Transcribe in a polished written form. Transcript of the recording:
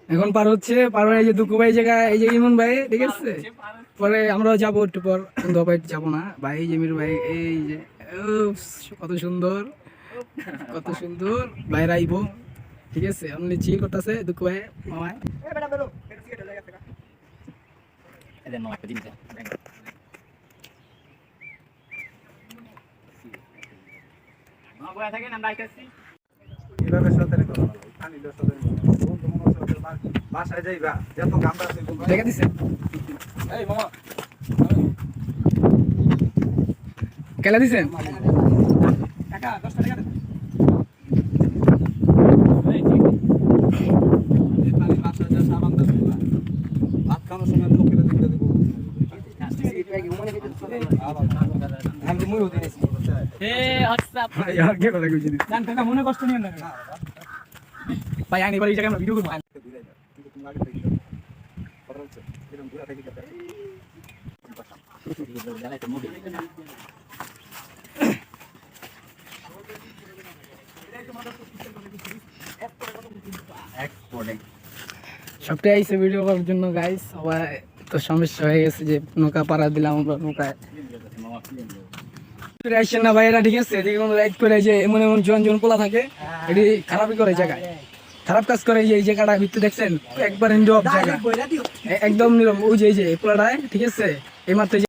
এখন পার হচ্ছে পার হয়ে যে দুঃখু ভাই জায়গা এই যে ইমন ভাই ঠিক আছে পরে আমরাও যাবো একটু পর কিন্তু যাবো না ভাই এই যে মিরু ভাই এই যে কত সুন্দর কত সুন্দর বাইরে আইবো ঠিক আছে অনলি চিল করতেছে দুঃখু ভাই মামায় দেখা দিছে কেলা দিছেন মনে কষ্ট নিয়ে ভাই আনি এই জায়গায় আমরা ভিডিও করবো সবটাই আইসে ভিডিও করার জন্য গাইস সবাই তো সমস্যা হয়ে গেছে যে নৌকা পাড়া দিলাম আমরা নৌকায় আসছেন না ভাইয়েরা ঠিক আছে রাইড করে যে এমন এমন জন জন পোলা থাকে এটি খারাপই করে জায়গায় খারাপ কাজ করে এই জায়গাটা ভিতরে দেখছেন একবার নীরব জায়গা একদম নীরব ওই যে পোলাটায় ঠিক আছে এই মাত্র